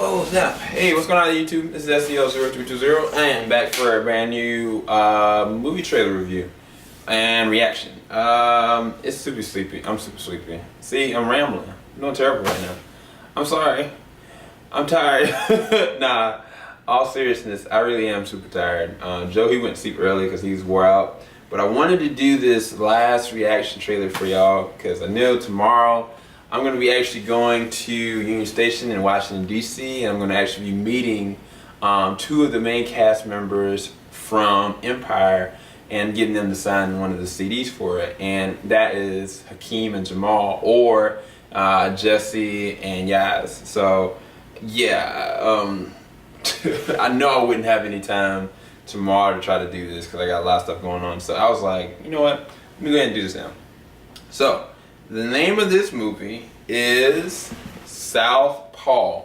Oh snap! Hey, what's going on YouTube? This is SEO0320. I am back for a brand new movie trailer review and reaction. It's super sleepy. I'm super sleepy. See, I'm rambling. I'm doing terrible right now. I'm sorry. I'm tired. Nah, all seriousness, I really am super tired. Joe, he went to sleep early because he's wore out. But I wanted to do this last reaction trailer for y'all because I know tomorrow I'm going to be actually going to Union Station in Washington, D.C. and I'm going to actually be meeting two of the main cast members from Empire and getting them to sign one of the CDs for it. And that is Hakeem and Jamal, or Jesse and Yaz. So yeah, I know I wouldn't have any time tomorrow to try to do this because I got a lot of stuff going on. So I was like, you know what, let me go ahead and do this now. So the name of this movie is Southpaw,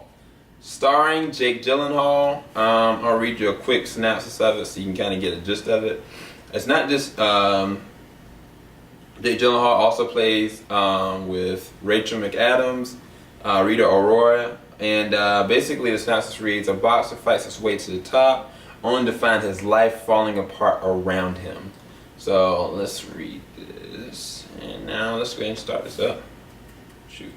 starring Jake Gyllenhaal. I'll read you a quick synopsis of it so you can kind of get a gist of it. It's not just Jake Gyllenhaal also plays with Rachel McAdams, Rita Aurora, and basically the synopsis reads: a boxer fights his way to the top, only to find his life falling apart around him. So let's read this, and now let's go ahead and start this up. Shoot,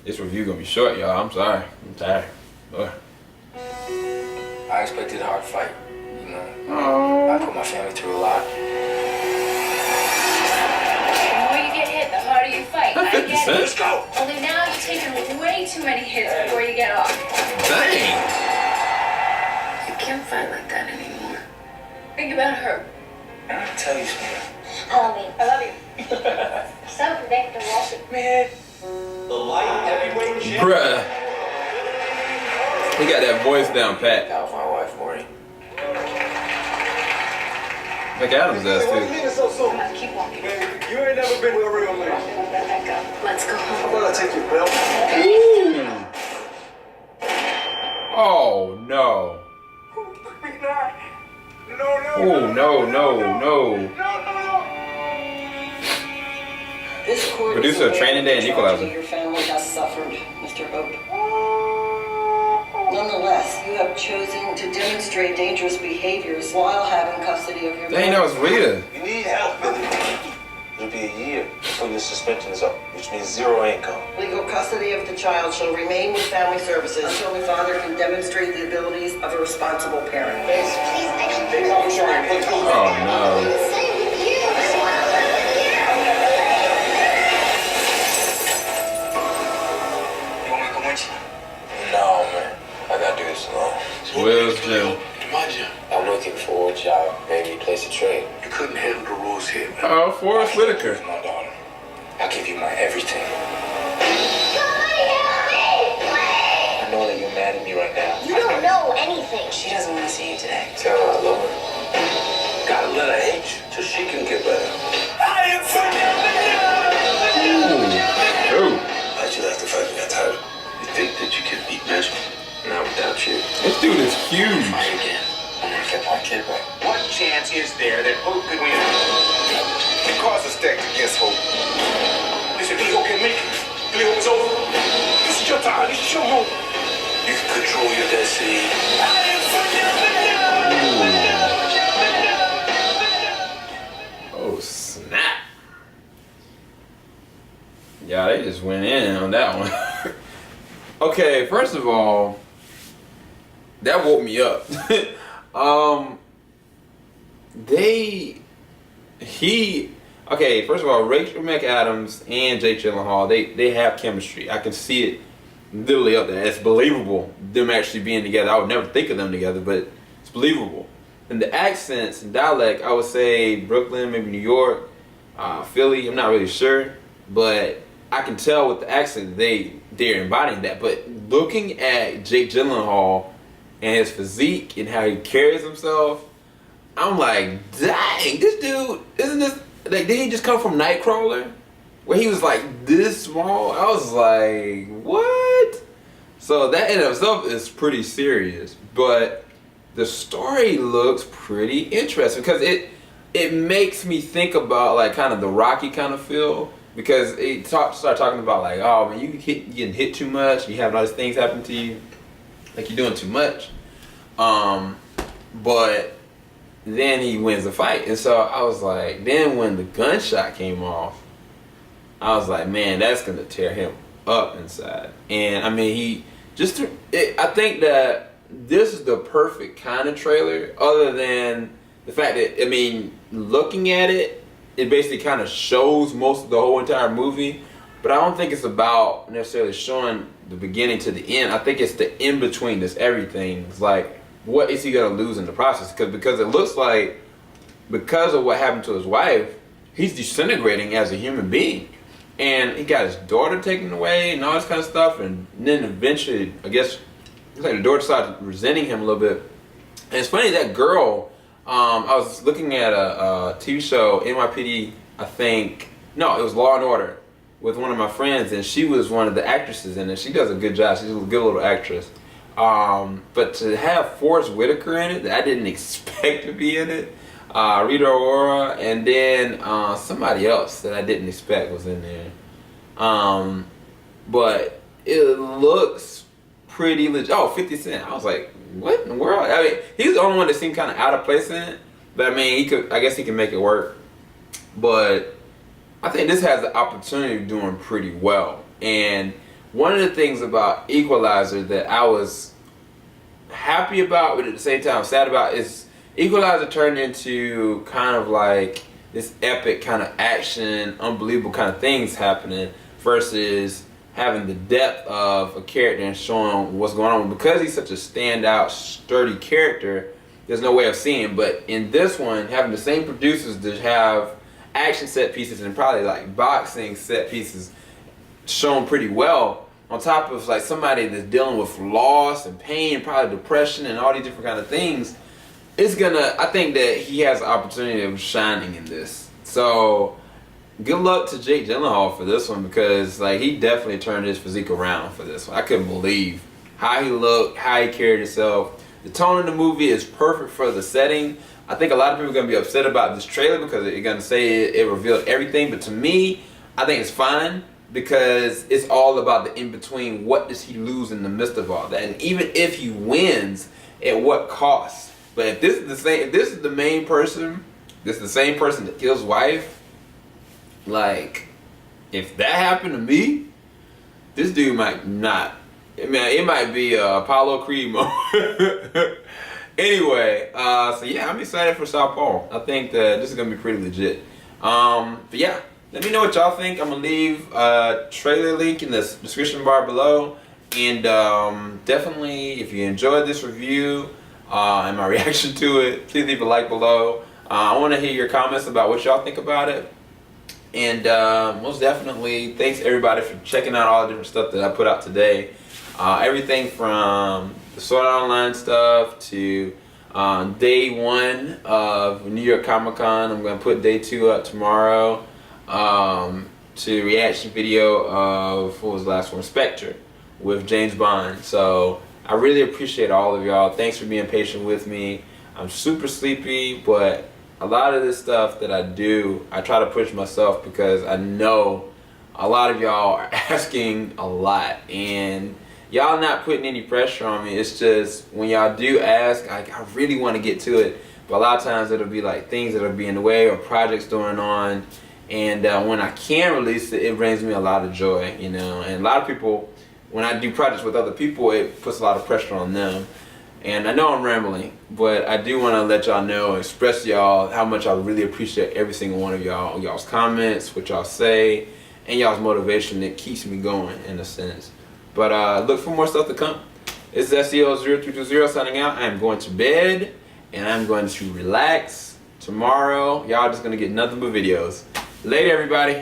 this review gonna be short, y'all. I'm sorry, I'm tired. Ugh. I expected a hard fight, you know. Oh. I put my family through a lot. The more you get hit, the harder you fight. I get it. Let's go! Only now you're taking way too many hits before you get off. Dang. You can't fight like that anymore. Think about her. I gotta tell you something. I love you. I love you. So predictable. Man. The light heavyweight champion. Bruh. He got that voice down pat. That was my wife, Maury. McAdams does What do you too. mean it's so soon? Keep walking. Man, you ain't never been with a real lady. Let's go How home. about I take your belt? Ooh. Oh no. Oh no. This court Producer of Training Day and Equalizer. Your family has suffered, Mr. Hope. Nonetheless, you have chosen to demonstrate dangerous behaviors while having custody of your Dang, that was Rita. You need help, Billy. It'll be a year before your suspension is up, which means zero income. Legal custody of the child shall remain with family services until the father can demonstrate the abilities of a responsible parent. Oh no. You want me to come with you? No, man. I gotta do this alone. Will's Jim. I'm looking for a job, maybe place a trade. You couldn't handle the rules here, man. Oh, Forrest Whitaker. My daughter. I'll give you my everything. I know that you're mad at me right now. You don't know anything. She doesn't want to see you today. Tell her I love her. Gotta let her hate you so she can get better. Ooh. How'd you like the fact you got tired? You think that you can beat magic? Not without you. This dude is huge. Try again. I'm gonna get my kid back. What chance is there that Hope could win? The cards are stacked against Hope. Listen, Billy Hope can make it. Billy Hope is over. This is your time. This is your moment. You can control your destiny. Oh snap. Yeah, they just went in on that one. Okay, first of all, that woke me up. Okay, first of all, Rachel McAdams and Jake Gyllenhaal, they have chemistry. I can see it literally up there. It's believable, them actually being together. I would never think of them together, but it's believable. And the accents and dialect, I would say Brooklyn, maybe New York, Philly, I'm not really sure, but I can tell with the accent they're embodying that. But looking at Jake Gyllenhaal and his physique and how he carries himself, I'm like, dang, this dude, isn't this, like, did he just come from Nightcrawler? Where he was like this small? I was like, what? So that in itself is pretty serious. But the story looks pretty interesting because it makes me think about like kind of the Rocky kind of feel. Because it start talking about like, oh man, you getting hit too much, you having all these things happen to you. like you're doing too much. But then he wins the fight, and so I was like, then when the gunshot came off, I was like, man, that's gonna tear him up inside. And I mean, I think that this is the perfect kind of trailer, other than the fact that, I mean, looking at it, it basically kind of shows most of the whole entire movie, but I don't think it's about necessarily showing the beginning to the end. I think it's the in-between that's everything. It's like, what is he gonna lose in the process? Because it looks like, because of what happened to his wife, he's disintegrating as a human being. And he got his daughter taken away and all this kind of stuff, and then eventually, I guess, it's like the daughter started resenting him a little bit. And it's funny, that girl, I was looking at a TV show, NYPD, I think, no, it was Law and Order, with one of my friends, and she was one of the actresses in it. She does a good job. She's a good little actress. But to have Forrest Whitaker in it, that I didn't expect to be in it, Rita Ora, and then somebody else that I didn't expect was in there. But it looks pretty legit. Oh, 50 Cent. I was like, what in the world? I mean, he's the only one that seemed kind of out of place in it. But I mean, I guess he can make it work. But I think this has the opportunity of doing pretty well. And one of the things about Equalizer that I was happy about, but at the same time sad about, is Equalizer turned into kind of like this epic kind of action, unbelievable kind of things happening, versus having the depth of a character and showing what's going on. Because he's such a standout, sturdy character, there's no way of seeing. But in this one, having the same producers to have action set pieces and probably like boxing set pieces shown pretty well, on top of like somebody that's dealing with loss and pain and probably depression and all these different kind of things, I think that he has the opportunity of shining in this. So good luck to Jake Gyllenhaal for this one, because like he definitely turned his physique around for this one. I couldn't believe how he looked, how he carried himself. The tone of the movie is perfect for the setting. I think a lot of people are going to be upset about this trailer because they're going to say it revealed everything. But to me, I think it's fine, because it's all about the in-between. What does he lose in the midst of all that? And even if he wins, at what cost? But if this is the main person, this is the same person that kills wife, like, if that happened to me, this dude might not. I mean, it might be Apollo Creed mode. Anyway, so yeah, I'm excited for Southpaw. I think that this is gonna be pretty legit. But yeah, let me know what y'all think. I'm gonna leave a trailer link in the description bar below, and definitely, if you enjoyed this review and my reaction to it, please leave a like below. I want to hear your comments about what y'all think about it. And most definitely, thanks everybody for checking out all the different stuff that I put out today. Everything from the Sword Art Online stuff to day 1 of New York Comic Con. I'm going to put day 2 up tomorrow. To reaction video of, what was the last one? Spectre with James Bond. So I really appreciate all of y'all. Thanks for being patient with me. I'm super sleepy, but a lot of this stuff that I do, I try to push myself, because I know a lot of y'all are asking a lot, and y'all not putting any pressure on me. It's just when y'all do ask, I really want to get to it, but a lot of times it'll be like things that'll be in the way or projects going on, and when I can release it, it brings me a lot of joy, you know. And a lot of people, when I do projects with other people, it puts a lot of pressure on them. And I know I'm rambling, but I do want to let y'all know and express to y'all how much I really appreciate every single one of y'all, y'all's comments, what y'all say, and y'all's motivation that keeps me going in a sense. But look for more stuff to come. This is SEO0320 signing out. I am going to bed, and I'm going to relax. Tomorrow, y'all just going to get nothing but videos. Later, everybody.